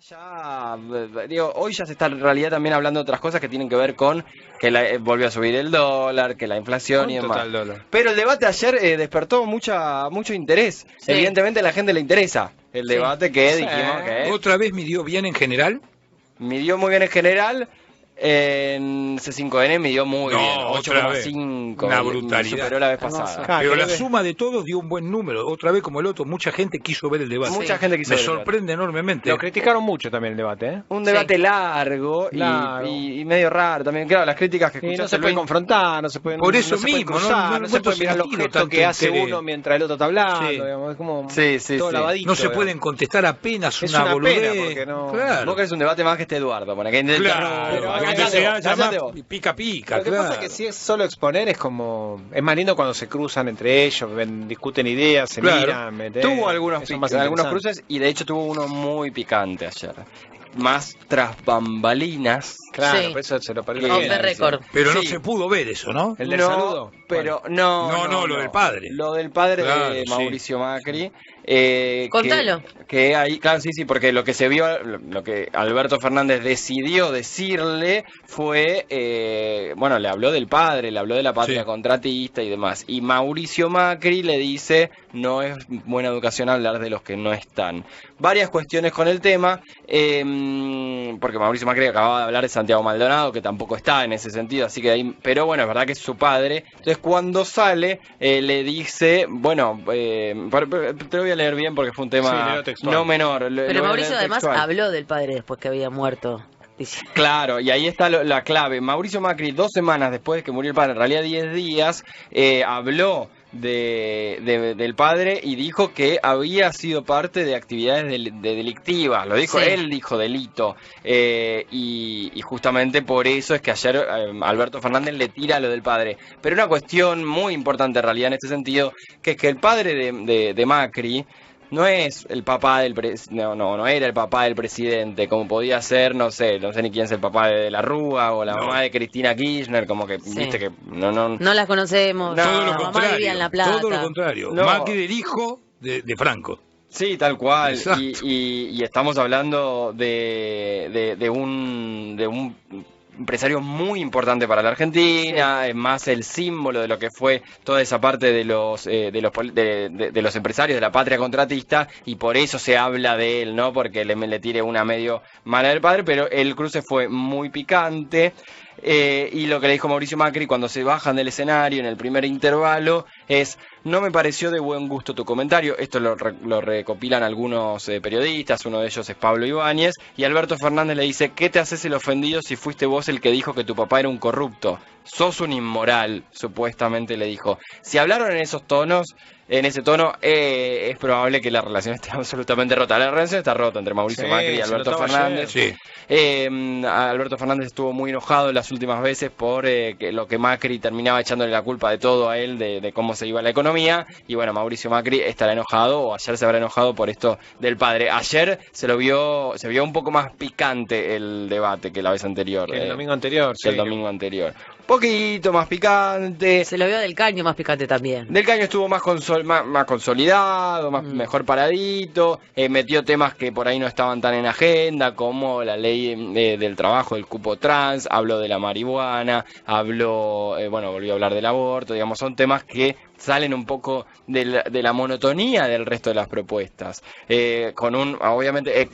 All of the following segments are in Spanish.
Ya, digo, hoy ya se está en realidad también hablando de otras cosas que tienen que ver con que volvió a subir el dólar, que la inflación y ¿Cuánto demás. está el dólar? Pero el debate ayer despertó mucho interés. Sí. Evidentemente a la gente le interesa el Sí. debate que Sí. dijimos que ¿Otra vez midió bien en general? midió muy bien en general. En C5N midió muy No, bien, otra vez. 8,5. Una brutalidad. Superó la vez Hermoso. pasada. Claro, Pero que la debe- suma de todos dio un buen número. Otra vez como el otro, mucha gente quiso ver el debate. Mucha gente quiso Me ver el debate. sorprende enormemente. Lo criticaron mucho también el debate, ¿eh? Un Sí. debate largo, Largo. y medio raro también. Claro, las críticas que Y no escuchaste, se puede Luis, confrontar, no se puede, Por eso no se puede mismo, cruzar, no no se encuentro puede mirar los sentido gestos tanto que hace interés. uno mientras el otro está hablando, Sí. digamos, es como Sí, sí, todo sí. lavadito. No se digamos. pueden contestar apenas Es una una boludez. pena, porque no- Claro. vos querés un debate más que esté Eduardo, para que Claro, Pero donde cállate se vos, haya cállate más vos. pica pica, Lo que claro. pasa es que si es solo exponer es como... Es más lindo cuando se cruzan entre ellos, discuten ideas, se Claro. miran, Tuvo algunos, eso es más algunos interesante. cruces y de hecho tuvo uno muy picante ayer. Más tras bambalinas. Claro, Sí. por eso se lo perdió. Off Off the the record. Pero no Sí. se pudo ver eso, ¿no? ¿El del No, saludo? pero no, lo del padre. Lo del padre Claro, de sí. Mauricio Macri. Contalo. Que ahí, claro, sí, porque lo que se vio, lo que Alberto Fernández decidió decirle fue, bueno, le habló del padre, le habló de la patria Sí. contratista y demás. Y Mauricio Macri le dice, no es buena educación hablar de los que no están. Varias cuestiones con el tema, porque Mauricio Macri acababa de hablar de Santiago Maldonado, que tampoco está en ese sentido, así que ahí, pero bueno, es verdad que es su padre. Entonces cuando sale, le dice, bueno, te lo voy a leer bien porque fue un Sí, tema léelo textual. no menor. Lo voy Pero a Mauricio leer además textual. habló del padre después que había muerto. Dice, Claro, y ahí está la clave. Mauricio Macri, 2 semanas después de que murió el padre, en realidad 10 días, habló del padre y dijo que había sido parte de actividades delictivas. Lo dijo, Sí. él dijo delito. Y justamente por eso es que ayer Alberto Fernández le tira lo del padre. Pero una cuestión muy importante en realidad en este sentido, que es que el padre de Macri no es el papá del no era el papá del presidente, como podía ser, no sé ni quién es el papá de la Rúa o la No. mamá de Cristina Kirchner, como que, Sí. viste que no. no las conocemos. No, Todo lo la mamá contrario. vivía en La Plata. Todo lo contrario. No. Macri del hijo de Franco. Sí, tal cual. Exacto. Y estamos hablando de un empresario muy importante para la Argentina, es más el símbolo de lo que fue toda esa parte de los empresarios de la patria contratista, y por eso se habla de él, ¿no? Porque le tire una medio mala del padre, pero el cruce fue muy picante. Y lo que le dijo Mauricio Macri cuando se bajan del escenario en el primer intervalo es: no me pareció de buen gusto tu comentario. Esto lo recopilan algunos periodistas, uno de ellos es Pablo Ibáñez, y Alberto Fernández le dice: ¿qué te haces el ofendido si fuiste vos el que dijo que tu papá era un corrupto? Sos un inmoral, supuestamente le dijo. Si hablaron en esos tonos, en ese tono, es probable que la relación esté absolutamente rota. La relación está rota entre Mauricio Sí, Macri y se Alberto notaba Fernández. Sí. Alberto Fernández estuvo muy enojado las últimas veces por que lo que Macri terminaba echándole la culpa de todo a él, de cómo se iba la economía. Y bueno, Mauricio Macri estará enojado, o ayer se habrá enojado por esto del padre. Ayer se vio un poco más picante el debate que la vez anterior. Que el domingo anterior, que el sí. domingo anterior. Poquito más picante. Se lo vio del Caño más picante también. Del Caño estuvo más consolidado, mejor paradito, metió temas que por ahí no estaban tan en agenda, como la ley del trabajo, del cupo trans, habló de la marihuana, volvió a hablar del aborto, digamos, son temas que salen un poco de la monotonía del resto de las propuestas. Obviamente,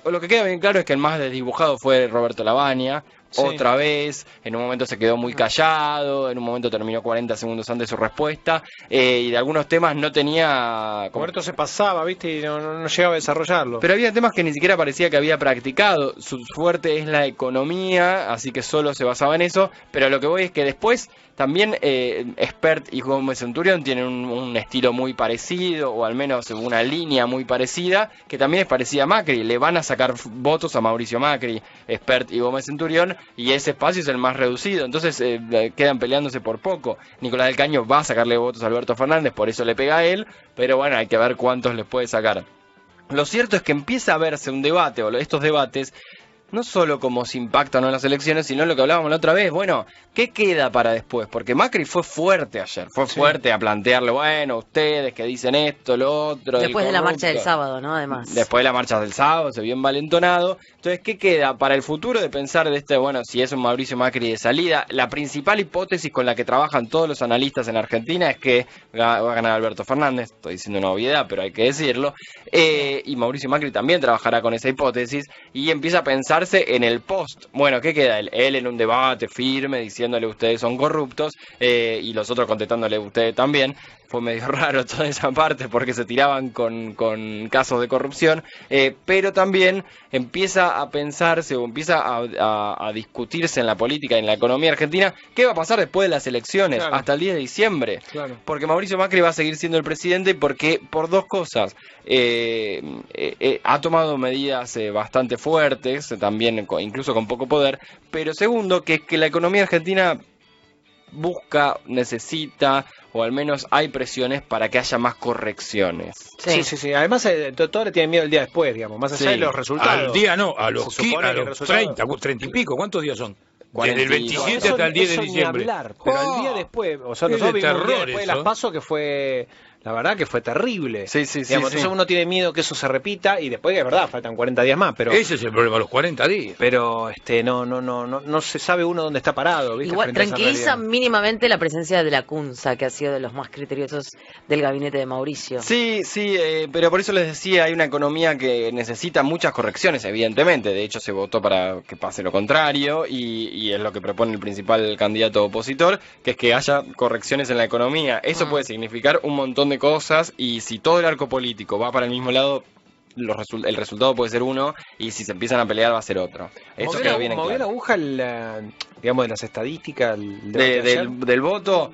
lo que queda bien claro es que el más desdibujado fue Roberto Labaña. Sí. Otra vez, en un momento se quedó muy callado, en un momento terminó 40 segundos antes su respuesta, y de algunos temas no tenía... Roberto se pasaba, ¿viste? Y no llegaba a desarrollarlo. Pero había temas que ni siquiera parecía que había practicado. Su fuerte es la economía, así que solo se basaba en eso, pero lo que voy es que después también Espert y Gómez Centurión tienen un estilo muy parecido, o al menos una línea muy parecida, que también es parecida a Macri. Le van a sacar votos a Mauricio Macri, Espert y Gómez Centurión, y ese espacio es el más reducido, entonces quedan peleándose por poco. Nicolás del Caño va a sacarle votos a Alberto Fernández, por eso le pega a él, pero bueno, hay que ver cuántos les puede sacar. Lo cierto es que empieza a verse un debate, o estos debates, no solo como si impacta o no en las elecciones, sino lo que hablábamos la otra vez. Bueno, ¿qué queda para después? Porque Macri fue fuerte ayer, fue fuerte a plantearle, bueno, ustedes que dicen esto, lo otro. Después de la marcha del sábado, ¿no? Además. Después de la marcha del sábado, se vio envalentonado. Entonces, ¿qué queda para el futuro de pensar de bueno, si es un Mauricio Macri de salida? La principal hipótesis con la que trabajan todos los analistas en Argentina es que va a ganar Alberto Fernández. Estoy diciendo una obviedad, pero hay que decirlo. Y Mauricio Macri también trabajará con esa hipótesis y empieza a pensarse en el post. Bueno, ¿qué queda? Él en un debate firme diciéndole ustedes son corruptos y los otros contestándole ustedes también. Fue medio raro toda esa parte porque se tiraban con casos de corrupción, pero también empieza a pensarse o empieza a discutirse en la política y en la economía argentina qué va a pasar después de las elecciones, claro, hasta el 10 de diciembre. Claro. Porque Mauricio Macri va a seguir siendo el presidente porque por dos cosas. Ha tomado medidas bastante fuertes, también incluso con poco poder, pero segundo, que es que la economía argentina busca, necesita, o al menos hay presiones para que haya más correcciones. Sí. Además, todo le tiene miedo el día después, digamos, más allá de los resultados. Al día no, a los, Se supone a que el los resultado- 30 y pico. ¿Cuántos días son? 42. Desde el 27 hasta el 10 de Eso ni diciembre. hablar, pero al día después, o sea, Es de nosotros vimos un día terror después de eso. las PASO que fue, la verdad que fue terrible. Sí. Entonces uno tiene miedo que eso se repita y después que es verdad, faltan 40 días más, pero Ese es el problema, los 40 días. pero no se sabe uno dónde está parado, ¿viste? Igual Frente a esa tranquiliza realidad. mínimamente la presencia de la Cunza, que ha sido de los más criteriosos del gabinete de Mauricio. Sí, pero por eso les decía, hay una economía que necesita muchas correcciones, evidentemente. De hecho, se votó para que pase lo contrario y es lo que propone el principal candidato opositor, que es que haya correcciones en la economía. Eso puede significar un montón de cosas y si todo el arco político va para el mismo lado, el resultado puede ser uno y si se empiezan a pelear va a ser otro. Eso quedó bien en movió la claro. aguja, digamos, de las estadísticas el debate de ayer. Del voto.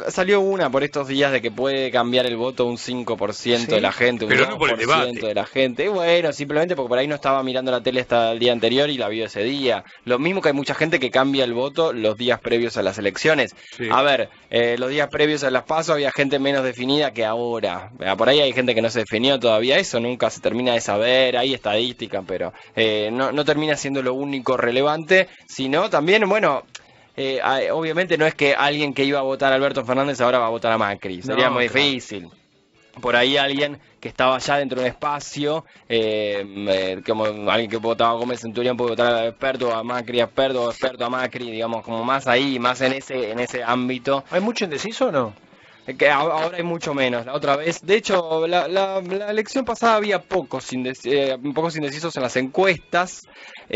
Salió una por estos días de que puede cambiar el voto un 5% de la gente, un pero no por el 2% debate. de la gente. Y bueno, simplemente porque por ahí no estaba mirando la tele hasta el día anterior y la vio ese día. Lo mismo que hay mucha gente que cambia el voto los días previos a las elecciones. Sí. A ver, los días previos a las PASO había gente menos definida que ahora. Por ahí hay gente que no se definió todavía, eso nunca se termina de saber, hay estadísticas, pero no termina siendo lo único relevante, sino también, bueno... obviamente no es que alguien que iba a votar a Alberto Fernández ahora va a votar a Macri, sería muy difícil. Por ahí alguien que estaba ya dentro de un espacio, como alguien que votaba a Gómez Centurión puede votar a experto a Macri, experto a Macri, digamos, como más ahí, más en ese ámbito. ¿Hay mucho indeciso o no? Que ahora hay mucho menos. La otra vez, de hecho, la elección pasada había pocos indecisos en las encuestas, o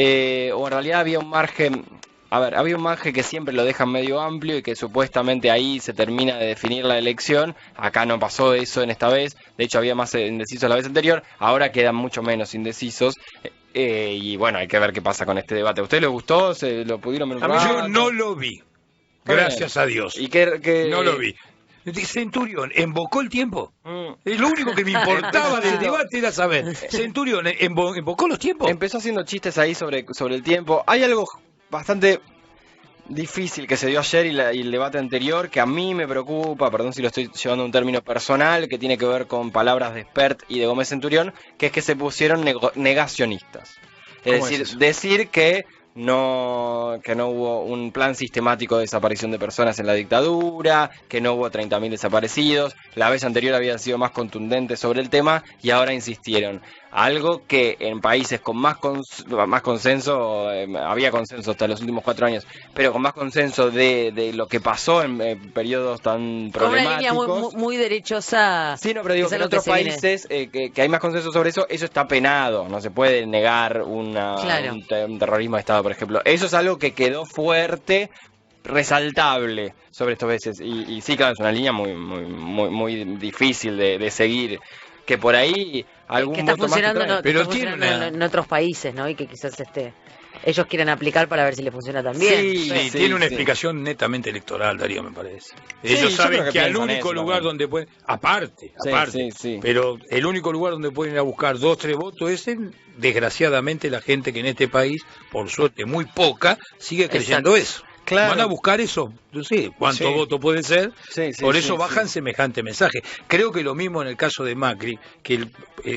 en realidad había un margen. A ver, había un margen que siempre lo dejan medio amplio y que supuestamente ahí se termina de definir la elección. Acá no pasó eso en esta vez. De hecho, había más indecisos la vez anterior. Ahora quedan mucho menos indecisos. Y bueno, hay que ver qué pasa con este debate. ¿A usted le gustó? ¿Se lo pudieron ver un Yo rato? no lo vi. Gracias a Dios. ¿Y qué? No lo vi. Centurión, ¿embocó el tiempo? Lo único que me importaba del debate era saber. Centurión, ¿embocó los tiempos? Empezó haciendo chistes ahí sobre el tiempo. Hay algo bastante difícil que se dio ayer y el debate anterior que a mí me preocupa, perdón si lo estoy llevando a un término personal, que tiene que ver con palabras de Spert y de Gómez Centurión, que es que se pusieron negacionistas. Es ¿Cómo decir, es eso? decir que no hubo un plan sistemático de desaparición de personas en la dictadura, que no hubo 30.000 desaparecidos. La vez anterior habían sido más contundentes sobre el tema y ahora insistieron. Algo que en países con más consenso, había consenso hasta los últimos 4 años, pero con más consenso de lo que pasó en periodos tan Con una línea problemáticos. muy derechosa. Sí, no, pero digo que que es en algo otros que se viene. países que hay más consenso sobre eso está penado. No se puede negar Claro. un terrorismo de Estado, por ejemplo. Eso es algo que quedó fuerte, resaltable sobre estos veces. Y sí, claro, es una línea muy difícil de seguir. Que por ahí algún Que está voto más te funcionando, trae. no, Pero está tiene funcionando una- en otros países, ¿no? Y que quizás ellos quieren aplicar para ver si les funciona también. Sí, tiene una explicación netamente electoral, Darío, me parece. Ellos yo saben creo que que al piensan único eso lugar también. donde pueden... Aparte, Sí. pero el único lugar donde pueden ir a buscar 2, 3 votos es desgraciadamente, la gente que en este país, por suerte muy poca, sigue creyendo eso. Claro. Van a buscar eso, no sé cuánto Sí. voto puede ser, Sí, por eso sí, bajan semejante mensaje. Creo que lo mismo en el caso de Macri, que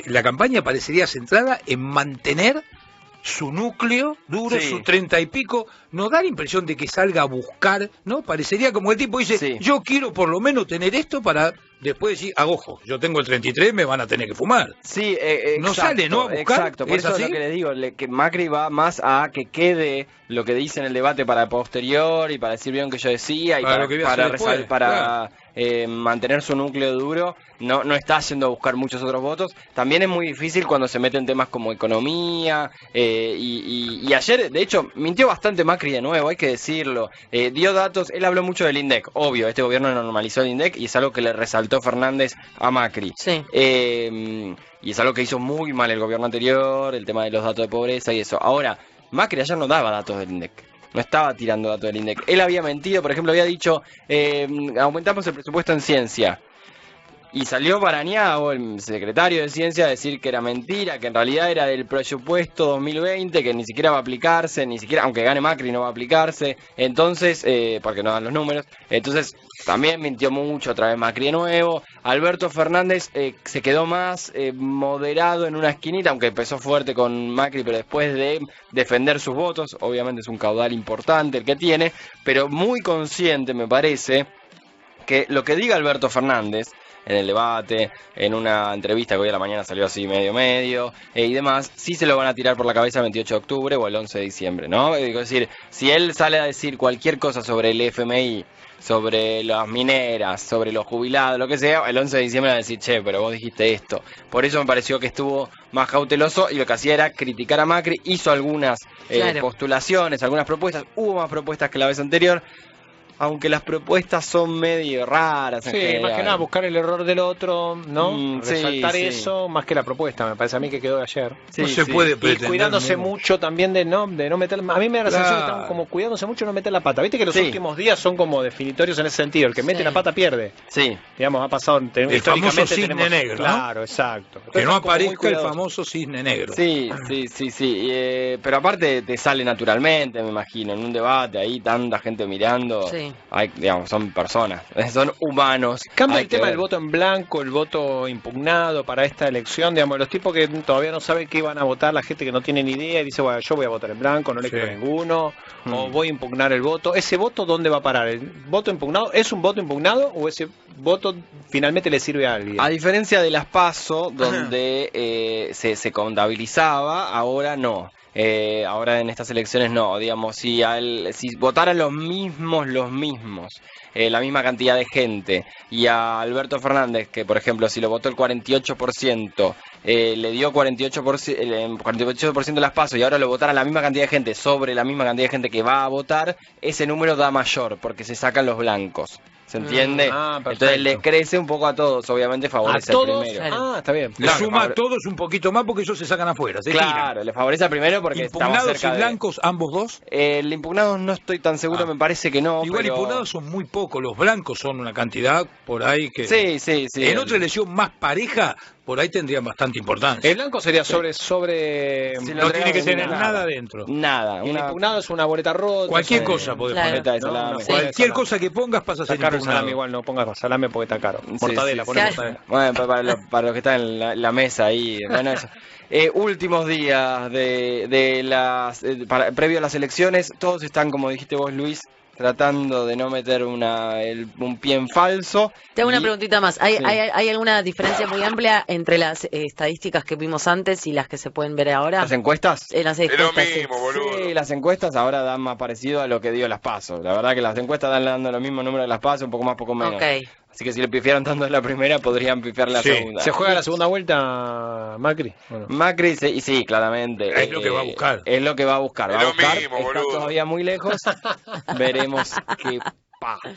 la campaña parecería centrada en mantener su núcleo duro, Sí. su 30 y pico, nos da la impresión de que salga a buscar, ¿no? Parecería como el tipo dice, Sí. yo quiero por lo menos tener esto para después decir, ojo, yo tengo el 33, me van a tener que fumar. Sí, No exacto, sale, ¿no? A buscar, exacto, por ¿es eso es así? lo que les digo, que Macri va más a que quede lo que dice en el debate para posterior y para decir bien lo que yo decía y Para para, lo que voy a hacer después, para mantener su núcleo duro, no está yendo a buscar muchos otros votos. También es muy difícil cuando se meten temas como economía y ayer, de hecho, mintió bastante Macri de nuevo, hay que decirlo. Dio datos, él habló mucho del INDEC, obvio, este gobierno normalizó el INDEC y es algo que le resaltó Fernández a Macri. Sí. Y es algo que hizo muy mal el gobierno anterior, el tema de los datos de pobreza y eso. Ahora, Macri ayer no daba datos del INDEC. No estaba tirando datos del INDEC. Él había mentido, por ejemplo, había dicho, aumentamos el presupuesto en ciencia. Y salió Barañao, el secretario de Ciencia, a decir que era mentira, que en realidad era del presupuesto 2020, que ni siquiera va a aplicarse, ni siquiera, aunque gane Macri, no va a aplicarse. Entonces, porque no dan los números. Entonces, también mintió mucho, otra vez Macri de nuevo. Alberto Fernández se quedó más moderado en una esquinita, aunque empezó fuerte con Macri, pero después de defender sus votos, obviamente es un caudal importante el que tiene, pero muy consciente, me parece, que lo que diga Alberto Fernández en el debate, en una entrevista que hoy a la mañana salió así medio, y demás, sí se lo van a tirar por la cabeza el 28 de octubre o el 11 de diciembre, ¿no? Es decir, si él sale a decir cualquier cosa sobre el FMI, sobre las mineras, sobre los jubilados, lo que sea, el 11 de diciembre va a decir, che, pero vos dijiste esto. Por eso me pareció que estuvo más cauteloso y lo que hacía era criticar a Macri, hizo algunas Claro. postulaciones, algunas propuestas, hubo más propuestas que la vez anterior, aunque las propuestas son medio raras en Sí, general. más que nada buscar el error del otro, ¿no? Sí, Resaltar sí. eso más que la propuesta, me parece a mí que quedó de ayer. Sí, no se sí. puede Y pretender cuidándose mucho también de no meter, a mí me da la sensación que Claro. están como cuidándose mucho de no meter la pata. Viste que los Sí. últimos días son como definitorios en ese sentido, el que mete Sí. la pata pierde. Sí, Digamos, ha pasado El famoso cisne tenemos- negro, ¿no? Claro, exacto. Que no Están como muy aparezca el cuidadosos. famoso cisne negro. sí. Pero aparte te sale naturalmente, me imagino, en un debate ahí, tanta gente mirando. Sí. Hay, digamos, son personas, son humanos. Cambia Hay el que tema ver. del voto en blanco, el voto impugnado para esta elección, digamos, los tipos que todavía no saben qué van a votar, la gente que no tiene ni idea y dice, bueno, yo voy a votar en blanco, no le Sí. quiero a ninguno, o Mm. voy a impugnar el voto. ¿Ese voto dónde va a parar? ¿El voto impugnado es un voto impugnado o ese voto finalmente le sirve a alguien? A diferencia de las PASO, donde se contabilizaba, ahora no. Ahora en estas elecciones no, digamos, si votaran los mismos, la misma cantidad de gente, y a Alberto Fernández, que por ejemplo, si lo votó el 48%, le dio 48% de las PASO y ahora lo votara la misma cantidad de gente sobre la misma cantidad de gente que va a votar, ese número da mayor, porque se sacan los blancos. ¿Se entiende? perfecto. Entonces les crece un poco a todos, obviamente ¿A favorece todos? al primero. Ah, está bien. Le Claro, suma ahora- a todos un poquito más porque ellos se sacan afuera, se Claro, le favorece al primero porque estamos Impugnados y cerca de... blancos, ambos dos. El impugnado no estoy tan seguro, Ah. me parece que no, Igual pero... impugnados son muy pocos, los blancos son una cantidad por ahí que... Sí, sí, sí. En otra elección más pareja, por ahí tendrían bastante importancia. El blanco sería sobre Sí, No lo tiene que entregamos tener sin nada dentro. Nada, Y el una impugnado es una boleta rota. Cualquier es, cosa podés Claro. poner. boleta de ¿no? salame. Una Sí. boleta de Cualquier salame. cosa que pongas pasa a Está ser caro el impugnado. salame, igual no pongas salame porque está caro. Sí, Mortadela, sí, poné sí. mortadela. Bueno, para los que están en la mesa ahí, bueno, eso. Últimos días de las previo a las elecciones, todos están, como dijiste vos, Luis, tratando de no meter un pie en falso. Te hago una Y- preguntita más. ¿Hay, Sí. hay alguna diferencia muy amplia entre las estadísticas que vimos antes y las que se pueden ver ahora? ¿Las encuestas? En las Es lo encuestas, sí. mismo, boludo. Sí, las encuestas ahora dan más parecido a lo que dio las PASO. La verdad que las encuestas dan dando los mismos números de las PASO, un poco más, poco menos. Ok. Así que si le pifiaron tanto en la primera, podrían pifiar la Sí. segunda. ¿Se juega la segunda vuelta, Macri? Bueno. Macri, y sí, claramente. Es lo que va a buscar. Es lo que va a buscar. Es Va a lo buscar, mismo, está boludo. todavía muy lejos. Veremos qué pasa.